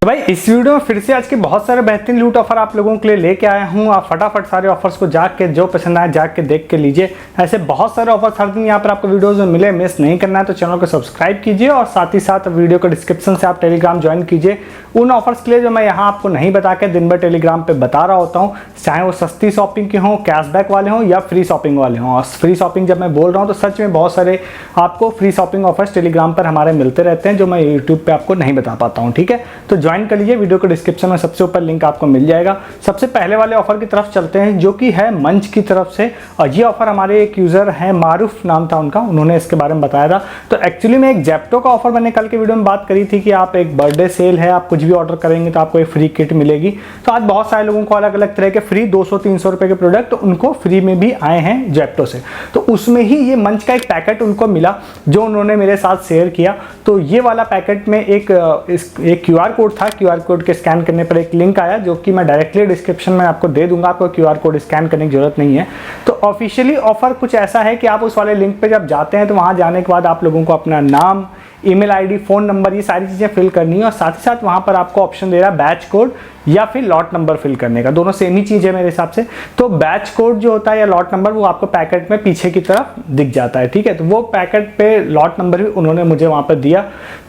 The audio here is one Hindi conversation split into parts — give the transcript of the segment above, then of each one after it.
तो भाई इस वीडियो में फिर से आज के बहुत सारे बेहतरीन लूट ऑफर आप लोगों के लिए लेके आया हूँ। आप फटाफट सारे ऑफर्स को जाके जो पसंद आए जाके देख के लीजिए। ऐसे बहुत सारे ऑफर्स हर दिन यहाँ पर आपको वीडियोस में मिले, मिस नहीं करना है तो चैनल को सब्सक्राइब कीजिए और साथ ही साथ वीडियो को डिस्क्रिप्शन से आप टेलीग्राम ज्वाइन कीजिए उन ऑफर्स के लिए जो मैं यहाँ आपको नहीं बता के दिन भर टेलीग्राम पे बता रहा होता हूँ, चाहे वो सस्ती शॉपिंग के हों, कैशबैक वाले हों या फ्री शॉपिंग वाले हों। और फ्री शॉपिंग जब मैं बोल रहा हूँ तो सच में बहुत सारे आपको फ्री शॉपिंग ऑफर्स टेलीग्राम पर हमारे मिलते रहते हैं जो मैं यूट्यूब पे आपको नहीं बता पाता हूँ। ठीक है, तो ज्वाइन कर लीजिए, वीडियो को डिस्क्रिप्शन में सबसे ऊपर लिंक आपको मिल जाएगा। सबसे पहले वाले ऑफर की तरफ चलते हैं जो कि है मंच की तरफ से। और ये ऑफर हमारे एक यूजर है, मारूफ नाम था उनका, उन्होंने इसके बारे में बताया था। तो एक्चुअली में एक जेप्टो का ऑफर मैंने कल के वीडियो में बात करी थी कि आप एक बर्थडे सेल है, आप कुछ भी ऑर्डर करेंगे तो आपको एक फ्री किट मिलेगी। तो आज बहुत सारे लोगों को अलग अलग तरह के फ्री 200-300 रुपए के प्रोडक्ट उनको फ्री में भी आए हैं जेप्टो से। तो उसमें ही ये मंच का एक पैकेट उनको मिला जो उन्होंने मेरे साथ शेयर किया। तो ये वाला पैकेट में एक QR कोड था, QR कोड के स्कैन करने पर एक लिंक आया जो कि मैं डायरेक्टली डिस्क्रिप्शन में आपको दे दूंगा, आपको QR कोड स्कैन करने की जरूरत नहीं है। तो ऑफिशियली ऑफर कुछ ऐसा है कि आप उस वाले लिंक पे जब जाते हैं तो वहां जाने के बाद आप लोगों को अपना नाम, ईमेल आईडी, फ़ोन नंबर, ये सारी चीज़ें फिल करनी है। और साथ ही साथ वहाँ पर आपको ऑप्शन दे रहा है बैच कोड या फिर लॉट नंबर फिल करने का। दोनों सेम ही चीज़ है मेरे हिसाब से। तो बैच कोड जो होता है या लॉट नंबर वो आपको पैकेट में पीछे की तरफ दिख जाता है। ठीक है, तो वो पैकेट पे लॉट नंबर भी उन्होंने मुझे वहाँ पर दिया।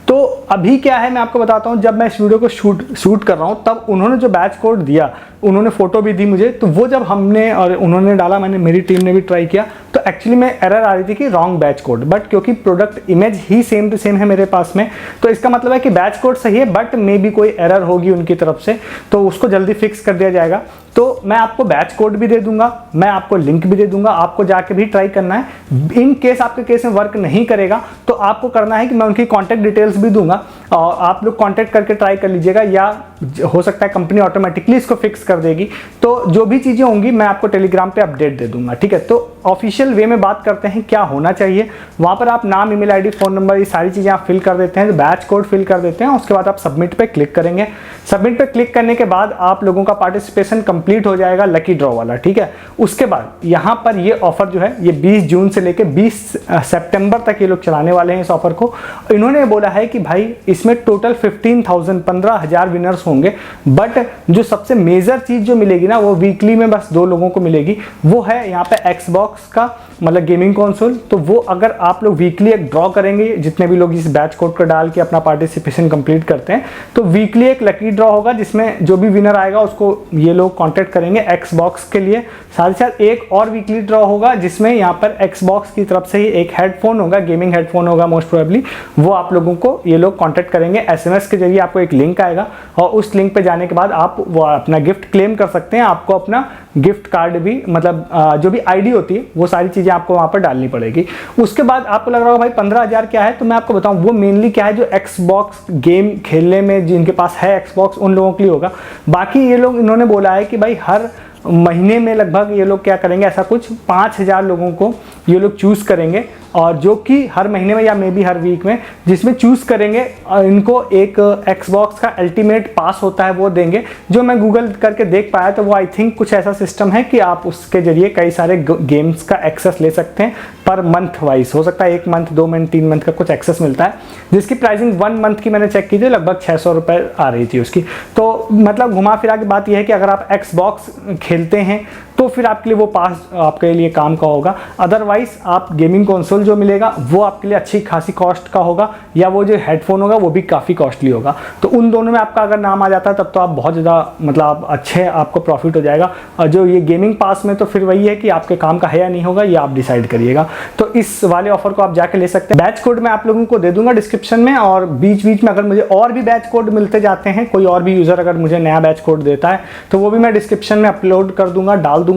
तो अभी क्या है मैं आपको बताता हूँ, जब मैं इस वीडियो को शूट कर रहा हूँ तब उन्होंने जो बैच कोड दिया, उन्होंने फोटो भी दी मुझे। तो वो जब हमने और उन्होंने डाला, मैंने, मेरी टीम ने भी ट्राई किया, तो एक्चुअली में एरर आ रही थी कि रॉन्ग बैच कोड। बट क्योंकि प्रोडक्ट इमेज ही सेम टू सेम है मेरे पास में, तो इसका मतलब है कि बैच कोड सही है बट मे बी कोई एरर होगी उनकी तरफ से, तो उसको जल्दी फिक्स कर दिया जाएगा। तो मैं आपको बैच कोड भी दे दूंगा, मैं आपको लिंक भी दे दूंगा, आपको जाके भी ट्राई करना है। इन केस आपके केस में वर्क नहीं करेगा तो आपको करना है कि मैं उनकी कॉन्टैक्ट डिटेल्स भी दूंगा और आप लोग कॉन्टैक्ट करके ट्राई कर लीजिएगा, या हो सकता है कंपनी ऑटोमेटिकली इसको फिक्स कर देगी। तो जो भी चीज़ें होंगी मैं आपको टेलीग्राम पे अपडेट दे दूंगा। ठीक है, तो ऑफिशियल वे में बात करते हैं क्या होना चाहिए। वहाँ पर आप नाम, ईमेल आईडी, फ़ोन नंबर, ये सारी चीज़ें आप फिल कर देते हैं, बैच कोड फिल कर देते हैं। उसके बाद आप सबमिट पे क्लिक करेंगे। सबमिट पे क्लिक करने के बाद आप लोगों का पार्टिसिपेशन कंप्लीट हो जाएगा, लकी ड्रॉ वाला। ठीक है, उसके बाद यहाँ पर ये ऑफर जो है ये 20 जून से लेकर 20 सितंबर तक ये लोग चलाने वाले हैं इस ऑफर को। इन्होंने बोला है कि भाई इसमें टोटल 15,000 विनर्स होंगे, बट जो सबसे मेजर चीज जो मिलेगी ना वो वीकली में बस 2 लोगों को मिलेगी। वो है यहाँ पे एक्सबॉक्स का, मतलब गेमिंग कंसोल। तो वो अगर आप लोग वीकली एक ड्रॉ करेंगे, जितने भी लोग इस बैच कोड को डाल के अपना पार्टिसिपेशन कंप्लीट करते हैं, तो वीकली एक लकी ड्रॉ होगा जिसमें जो भी विनर आएगा उसको ये लोग कांटेक्ट करेंगे एक्सबॉक्स के लिए। साथ ही साथ एक और वीकली ड्रॉ होगा जिसमें यहाँ पर एक्सबॉक्स की तरफ से ही एक हेडफोन होगा, गेमिंग हेडफोन होगा मोस्ट प्रोबेबली, वो आप लोगों को ये लोग कांटेक्ट करेंगे। SMS के जरिए आपको एक लिंक आएगा और उस लिंक पे जाने के बाद आप वो अपना गिफ्ट क्लेम कर सकते हैं। आपको अपना गिफ्ट कार्ड भी, मतलब जो भी आईडी होती है वो सारी चीज़ें आपको वहाँ पर डालनी पड़ेगी। उसके बाद आपको लग रहा होगा भाई 15,000 क्या है, तो मैं आपको बताऊँ वो मेनली क्या है, जो एक्सबॉक्स गेम खेलने में जिनके पास है एक्सबॉक्स उन लोगों के लिए होगा। बाकी ये लोग, इन्होंने बोला है कि भाई हर महीने में लगभग ये लोग क्या करेंगे, ऐसा कुछ 5,000 लोगों को ये लोग चूज़ करेंगे, और जो कि हर महीने में या मे बी हर वीक में जिसमें चूज़ करेंगे इनको एक एक्सबॉक्स का अल्टीमेट पास होता है वो देंगे। जो मैं गूगल करके देख पाया तो वो आई थिंक कुछ ऐसा सिस्टम है कि आप उसके जरिए कई सारे गेम्स का एक्सेस ले सकते हैं पर मंथ वाइज। हो सकता है 1 मंथ, 2 मंथ, 3 मंथ का कुछ एक्सेस मिलता है, जिसकी प्राइसिंग 1 मंथ की मैंने चेक की थी, लगभग 600 रुपये आ रही थी उसकी। तो मतलब घुमा फिरा की बात यह है कि अगर आप एक्सबॉक्स खेलते हैं तो फिर आपके लिए वो पास आपके लिए काम का होगा। अदरवाइज आप गेमिंग कंसोल जो मिलेगा वो आपके लिए अच्छी खासी कॉस्ट का होगा, या वो जो हेडफोन होगा वो भी काफ़ी कॉस्टली होगा। तो उन दोनों में आपका अगर नाम आ जाता है तब तो आप बहुत ज़्यादा, मतलब अच्छे आपको प्रॉफिट हो जाएगा। और जो ये गेमिंग पास में तो फिर वही है कि आपके काम का है या नहीं होगा, ये आप डिसाइड करिएगा। तो इस वाले ऑफर को आप जाके ले सकते हैं। बैच कोड मैं आप लोगों को दे दूंगा डिस्क्रिप्शन में, और बीच बीच में अगर मुझे और भी बैच कोड मिलते जाते हैं, कोई और भी यूज़र अगर मुझे नया बैच कोड देता है तो वो भी मैं डिस्क्रिप्शन में अपलोड कर दूंगा, डाल दूंगा।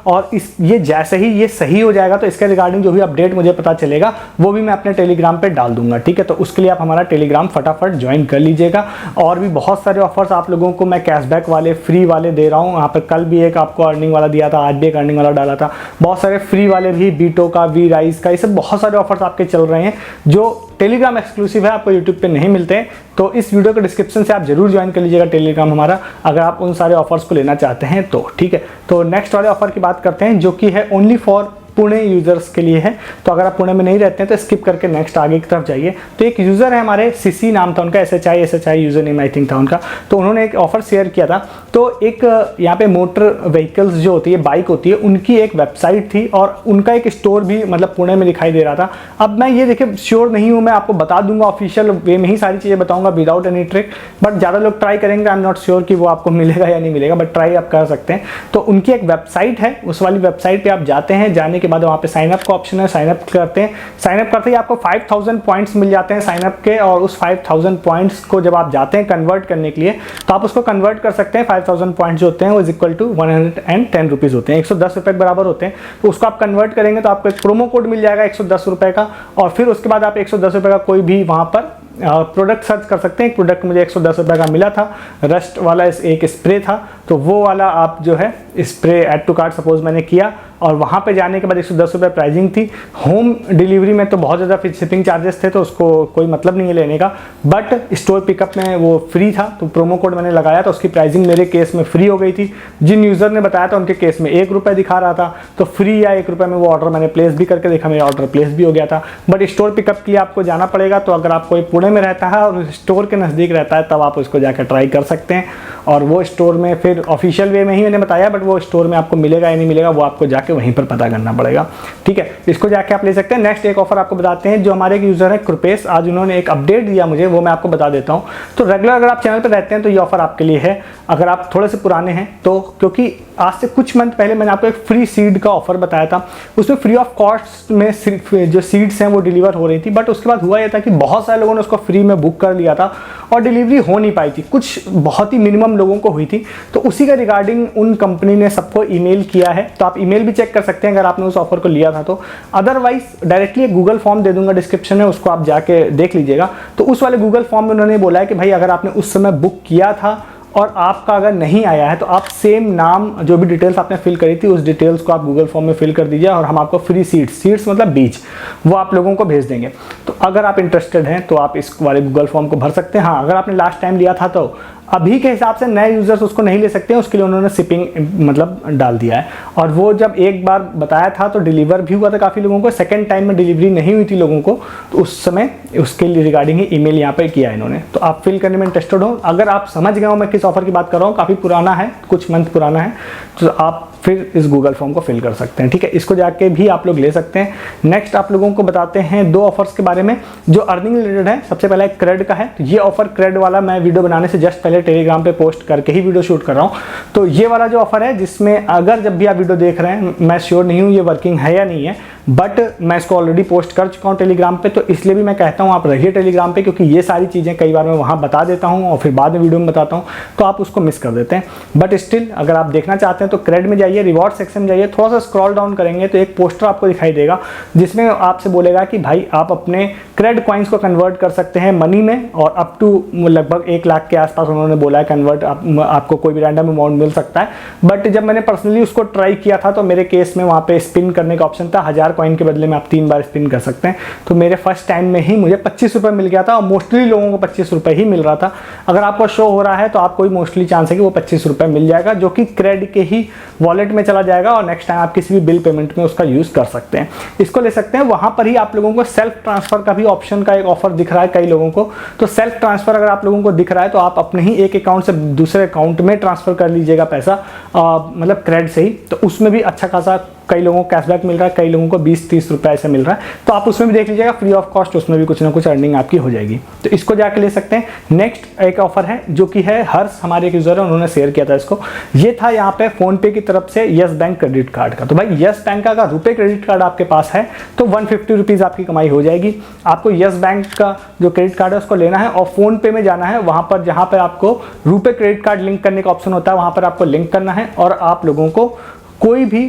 और ये जैसे ही ये सही हो जाएगा तो इसके रिगार्डिंग जो भी अपडेट मुझे पता चलेगा वो भी मैं अपने टेलीग्राम पे डाल दूंगा। ठीक है, तो उसके लिए आप हमारा टेलीग्राम फटाफट ज्वाइन कर लीजिएगा। और भी बहुत सारे ऑफर्स आप लोगों को मैं कैशबैक वाले, फ्री वाले दे रहा हूँ। यहाँ पर कल भी एक आपको अर्निंग वाला दिया था, आज भी एक अर्निंग वाला डाला था। बहुत सारे फ्री वाले भी, बीटो का, वी राइज का, ये सब बहुत सारे ऑफर्स आपके चल रहे हैं जो टेलीग्राम एक्सक्लूसिव है, आपको यूट्यूब पे नहीं मिलते हैं। तो इस वीडियो के डिस्क्रिप्शन से आप जरूर ज्वाइन कर लीजिएगा टेलीग्राम हमारा, अगर आप उन सारे ऑफर्स को लेना चाहते हैं तो। ठीक है, तो नेक्स्ट वाले ऑफर की बात करते हैं जो कि है ओनली फॉर पुणे यूजर्स के लिए है। तो अगर आप पुणे में नहीं रहते हैं तो स्किप करके नेक्स्ट आगे की तरफ जाइए। तो एक यूज़र है हमारे, सीसी नाम था उनका, SHI user name I think था उनका। तो उन्होंने एक ऑफर शेयर किया था। तो एक यहाँ पे मोटर व्हीकल्स जो होती है, बाइक होती है, उनकी एक वेबसाइट थी और उनका एक स्टोर भी मतलब पुणे में दिखाई दे रहा था। अब मैं ये देखिए श्योर नहीं हूँ, मैं आपको बता दूंगा ऑफिशियल वे में ही सारी चीज़ें बताऊंगा विदाउट एनी ट्रिक, बट ज़्यादा लोग ट्राई करेंगे, आई एम नॉट श्योर कि वो आपको मिलेगा या नहीं मिलेगा, बट ट्राई आप कर सकते हैं। तो उनकी एक वेबसाइट है, उस वाली वेबसाइट पे आप जाते हैं, जाने के बाद वहाँ पे साइनअप का ऑप्शन है, साइनअप करते हैं। साइनअप करते ही आपको 5000 पॉइंट्स मिल जाते हैं साइनअप के, और उस 5000 पॉइंट्स को जब आप जाते हैं कन्वर्ट करने के लिए तो आप उसको कन्वर्ट कर सकते हैं। 5000 पॉइंट्स जो होते हैं वो इज इक्वल टू 110 रुपीज़ होते हैं, 110 रुपये के बराबर होते हैं। तो उसको आप कन्वर्ट करेंगे तो आपको एक प्रोमो कोड मिल जाएगा 110 रुपये का, और फिर उसके बाद आप 110 रुपये का कोई भी वहाँ पर प्रोडक्ट सर्च कर सकते हैं। एक प्रोडक्ट मुझे 110 रुपये का मिला था, रस्ट वाला एक स्प्रे था, तो वो वाला आप जो है spray add to cart suppose मैंने किया, और वहाँ पे जाने के बाद 110 रुपये प्राइसिंग थी। होम डिलीवरी में तो बहुत ज़्यादा शिपिंग चार्जेस थे, तो उसको कोई मतलब नहीं है लेने का, बट स्टोर पिकअप में वो फ्री था। तो प्रोमो कोड मैंने लगाया तो उसकी प्राइसिंग मेरे केस में फ्री हो गई थी। जिन यूज़र ने बताया था उनके केस में 1 रुपये दिखा रहा था, तो फ्री या 1 रुपये में वो ऑर्डर मैंने प्लेस भी करके देखा, मेरा ऑर्डर प्लेस भी हो गया था। बट स्टोर पिकअप के लिए आपको जाना पड़ेगा। तो अगर आप कोई पुणे में रहता है और स्टोर के नज़दीक रहता है तब आप उसको जाकर ट्राई कर सकते हैं, और वो स्टोर में फिर ऑफिशियल वे में ही मैंने बताया, बट वो स्टोर में आपको मिलेगा या नहीं मिलेगा वो आपको जाके वहीं पर पता करना पड़ेगा। ठीक है, इसको जाके आप ले सकते हैं। नेक्स्ट एक ऑफर आपको बताते हैं, जो हमारे एक यूज़र है कृपेश, आज उन्होंने एक अपडेट दिया मुझे, वो मैं आपको बता देता हूँ। तो रेगुलर अगर आप चैनल पर रहते हैं तो ये ऑफर आपके लिए है। अगर आप थोड़े से पुराने हैं तो, क्योंकि आज से कुछ मंथ पहले मैंने आपको एक फ्री सीड का ऑफर बताया था, उसमें फ्री ऑफ कॉस्ट में सिर्फ जो सीड्स हैं वो डिलीवर हो रही थी। बट उसके बाद हुआ यह था कि बहुत सारे लोगों ने उसको फ्री में बुक कर लिया था और डिलीवरी हो नहीं पाई थी, कुछ बहुत ही मिनिमम लोगों को हुई थी। तो उसी का रिगार्डिंग उन कंपनी ने सबको ईमेल किया है, तो आप ईमेल भी चेक कर सकते हैं अगर आपने उस ऑफर को लिया था तो। अदरवाइज डायरेक्टली एक गूगल फॉर्म दे दूंगा डिस्क्रिप्शन में, उसको आप जाके देख लीजिएगा। तो उस वाले गूगल फॉर्म में उन्होंने बोला है कि भाई अगर आपने उस समय बुक किया था और आपका अगर नहीं आया है तो आप सेम नाम, जो भी डिटेल्स आपने फिल करी थी उस डिटेल्स को आप गूगल फॉर्म में फिल कर दीजिए, और हम आपको फ्री सीड्स मतलब बीज, वो आप लोगों को भेज देंगे। तो अगर आप इंटरेस्टेड हैं तो आप इस वाले गूगल फॉर्म को भर सकते हैं। हाँ, अगर आपने लास्ट टाइम लिया था तो अभी के हिसाब से नए यूज़र्स उसको नहीं ले सकते हैं, उसके लिए उन्होंने शिपिंग मतलब डाल दिया है। और वो जब एक बार बताया था तो डिलीवर भी हुआ था काफ़ी लोगों को, सेकंड टाइम में डिलीवरी नहीं हुई थी लोगों को, तो उस समय उसके लिए रिगार्डिंग ही ईमेल यहाँ पे किया इन्होंने। तो आप फिल करने में इंटरेस्टेड हो, अगर आप समझ गए हो मैं किस ऑफर की बात कर रहा हूँ, काफ़ी पुराना है, कुछ मंथ पुराना है, तो आप फिर इस गूगल फॉर्म को फिल कर सकते हैं। ठीक है, इसको जाके भी आप लोग ले सकते हैं। नेक्स्ट आप लोगों को बताते हैं 2 ऑफर्स के बारे में जो अर्निंग रिलेटेड है। सबसे पहला एक क्रेड का है, तो ये ऑफर क्रेड वाला मैं वीडियो बनाने से जस्ट पहले टेलीग्राम पे पोस्ट करके ही वीडियो शूट कर रहा हूँ। तो ये वाला जो ऑफर है, जिसमें अगर जब भी आप वीडियो देख रहे हैं, मैं श्योर नहीं हूँ ये वर्किंग है या नहीं है, बट मैं इसको ऑलरेडी पोस्ट कर चुका हूँ टेलीग्राम पे, तो इसलिए भी मैं कहता हूँ आप रहिए टेलीग्राम पे, क्योंकि ये सारी चीज़ें कई बार मैं वहाँ बता देता हूँ और फिर बाद में वीडियो में बताता हूँ, तो आप उसको मिस कर देते हैं। बट स्टिल अगर आप देखना चाहते हैं तो क्रेड में जाइए, रिवॉर्ड सेक्शन में जाइए, थोड़ा सा स्क्रॉल डाउन करेंगे तो एक पोस्टर आपको दिखाई देगा जिसमें आपसे बोलेगा कि भाई आप अपने क्रेड कॉइन्स को कन्वर्ट कर सकते हैं मनी में, और अप टू लगभग 1 लाख के आसपास उन्होंने बोला है कन्वर्ट, आपको कोई भी रैंडम अमाउंट मिल सकता है। बट जब मैंने पर्सनली उसको ट्राई किया था तो मेरे केस में वहाँ पे स्पिन करने का ऑप्शन था, 1000 कॉइन के बदले में आप 3 बार स्पिन कर सकते हैं। तो मेरे फर्स्ट टाइम में ही मुझे 25 रुपये मिल गया था, और मोस्टली लोगों को 25 रुपये ही मिल रहा था। अगर आपको शो हो रहा है तो आपको मोस्टली चांस है कि वो 25 रुपये मिल जाएगा, जो कि क्रेड के ही वॉलेट में चला जाएगा, और नेक्स्ट टाइम आप किसी भी बिल पेमेंट में उसका यूज़ कर सकते हैं। इसको ले सकते हैं। वहाँ पर ही आप लोगों को सेल्फ ट्रांसफ़र का भी ऑप्शन का एक ऑफर दिख रहा है कई लोगों को। तो सेल्फ ट्रांसफ़र अगर आप लोगों को दिख रहा है तो आप अपने ही एक अकाउंट से दूसरे अकाउंट में ट्रांसफ़र कर लीजिएगा पैसा, मतलब क्रेड से ही, तो उसमें भी अच्छा खासा कई लोगों को कैशबैक मिल रहा है, कई लोगों को 20-30 रुपये ऐसे मिल रहा है। तो आप उसमें भी देख लीजिएगा, फ्री ऑफ कॉस्ट उसमें भी कुछ ना कुछ अर्निंग आपकी हो जाएगी, तो इसको जाके ले सकते हैं। नेक्स्ट एक ऑफर है जो कि है हर्ष, हमारे एक यूज़र है, उन्होंने शेयर किया था इसको। ये था यहाँ पे फ़ोन पे की तरफ से यस बैंक क्रेडिट कार्ड का। तो भाई यस बैंक का अगर रुपये क्रेडिट कार्ड आपके पास है तो 150 रुपीज़ आपकी कमाई हो जाएगी। आपको यस बैंक का जो क्रेडिट कार्ड है उसको लेना है और फ़ोन पे में जाना है, वहाँ पर जहाँ पर आपको रुपये क्रेडिट कार्ड लिंक करने का ऑप्शन होता है वहाँ पर आपको लिंक करना है, और आप लोगों को कोई भी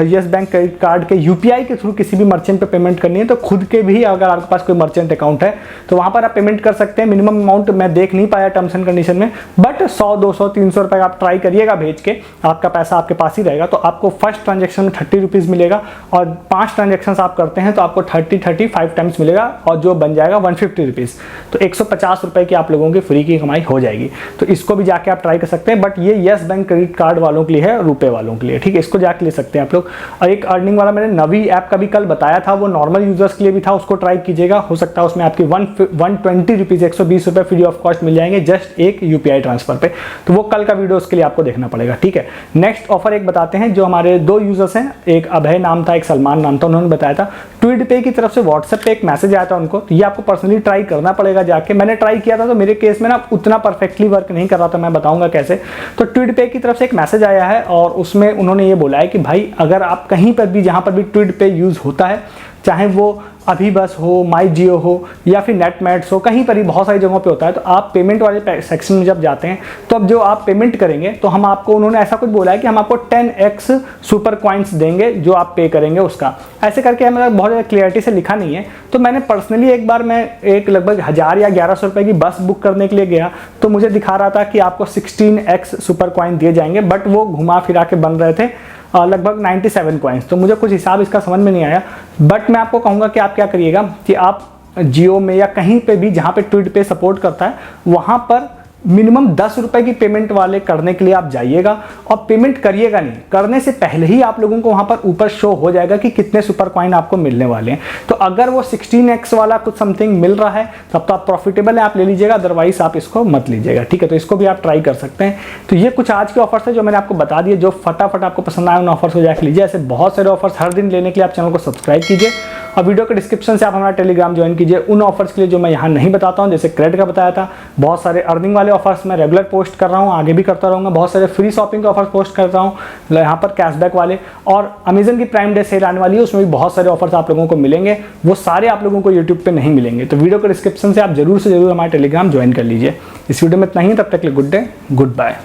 यस बैंक क्रेडिट कार्ड के यूपीआई के थ्रू किसी भी मर्चेंट पे पेमेंट करनी है तो खुद के भी अगर आपके पास कोई मर्चेंट अकाउंट है तो वहाँ पर आप पेमेंट कर सकते हैं। मिनिमम अमाउंट मैं देख नहीं पाया टर्म्स एंड कंडीशन में, बट 100, 200, 300 रुपये आप ट्राई करिएगा भेज के, आपका पैसा आपके पास ही रहेगा। तो आपको फर्स्ट ट्रांजेक्शन में 30 रुपीज़ मिलेगा, और 5 ट्रांजेक्शन आप करते हैं तो आपको 35 टाइम्स मिलेगा, और जो बन जाएगा 150 रुपीज़। तो 150 रुपये की आप लोगों की फ्री की कमाई हो जाएगी। तो इसको भी जाके आप ट्राई कर सकते हैं, बट ये यस बैंक क्रेडिट कार्ड वालों के लिए है, रुपये वालों के लिए। ठीक है, इसको उसको जाके ले सकते हैं आप लोग। और एक अर्निंग वाला मैंने नवी ऐप का भी कल बताया था, वो नॉर्मल यूजर्स के लिए भी था, उसको ट्राई कीजिएगा, हो सकता है उसमें आपकी 120 रुपीज़ 120 रुपये फ्री ऑफ कॉस्ट मिल जाएंगे जस्ट एक UPI ट्रांसफर पे। तो वो कल का वीडियो उसके लिए आपको देखना पड़ेगा, ठीक है। नेक्स्ट ऑफर एक बताते हैं, जो हमारे 2 यूजर्स हैं, एक अभय नाम था, एक सलमान नाम था, उन्होंने बताया था ट्वीटपे की तरफ से व्हाट्सएप पे एक मैसेज आया था उनको। तो ये आपको पर्सनली ट्राई करना पड़ेगा जाके। मैंने ट्राई किया था तो मेरे केस में ना उतना परफेक्टली वर्क नहीं कर रहा था, मैं बताऊंगा कैसे। तो ट्वीटपे की तरफ से एक मैसेज आया है और उसमें उन्होंने ये बोला है कि भाई अगर आप कहीं पर भी जहाँ पर भी ट्वीटपे यूज़ होता है, चाहे वो अभी बस हो, माई जियो हो या फिर नेटमैट्स हो, कहीं पर ही बहुत सारी जगहों पे होता है, तो आप पेमेंट वाले सेक्शन में जब जाते हैं तो अब जो आप पेमेंट करेंगे तो हम आपको, उन्होंने ऐसा कुछ बोला है कि हम आपको 10x सुपर कॉइन्स देंगे जो आप पे करेंगे उसका। ऐसे करके हमें बहुत ज़्यादा क्लियरिटी से लिखा नहीं है। तो मैंने पर्सनली एक बार मैं एक लगभग 1000 या 1100 रुपये की बस बुक करने के लिए गया, तो मुझे दिखा रहा था कि आपको 16x सुपर कॉइन दिए जाएंगे, बट वो घुमा फिरा के बन रहे थे लगभग 97 कॉइन्स। तो मुझे कुछ हिसाब इसका समझ में नहीं आया। बट मैं आपको कहूँगा कि आप क्या करिएगा कि आप जियो में या कहीं पे भी जहाँ पे ट्वीटपे सपोर्ट करता है, वहाँ पर मिनिमम 10 रुपए की पेमेंट वाले करने के लिए आप जाइएगा और पेमेंट करिएगा नहीं। करने से पहले ही आप लोगों को वहाँ पर ऊपर शो हो जाएगा कि कितने सुपर कॉइन आपको मिलने वाले हैं। तो अगर वो 16x वाला कुछ समथिंग मिल रहा है तब तो आप प्रॉफिटेबल है, आप ले लीजिएगा, अदरवाइज आप इसको मत लीजिएगा, ठीक है। तो इसको भी आप ट्राई कर सकते हैं। तो ये कुछ आज के ऑफर्स है जो मैंने आपको बता दिए। जो फटाफट आपको पसंद आए उन ऑफर्स को जाकर लीजिए। ऐसे बहुत सारे ऑफर्स हर दिन लेने के लिए आप चैनल को सब्सक्राइब कीजिए और वीडियो के डिस्क्रिप्शन से आप हमारा टेलीग्राम ज्वाइन कीजिए उन ऑफर्स के लिए जो मैं यहाँ नहीं बताता हूँ। जैसे क्रेडिट का बताया था, बहुत सारे अर्निंग वाले ऑफर्स मैं रेगुलर पोस्ट कर रहा हूँ, आगे भी करता रहूँगा। बहुत सारे फ्री शॉपिंग के ऑफर्स पोस्ट करता हूँ यहाँ पर, कैशबैक वाले, और अमेजन की प्राइम डे सेल आने वाली है, उसमें भी बहुत सारे ऑफर्स आप लोगों को मिलेंगे। वो सारे आप लोगों को यूट्यूब पे नहीं मिलेंगे। तो वीडियो के डिस्क्रिप्शन से आप जरूर से जरूर हमारा टेलीग्राम ज्वाइन कर लीजिए। इस वीडियो में इतना ही, तब तक के लिए गुड डे, गुड बाय।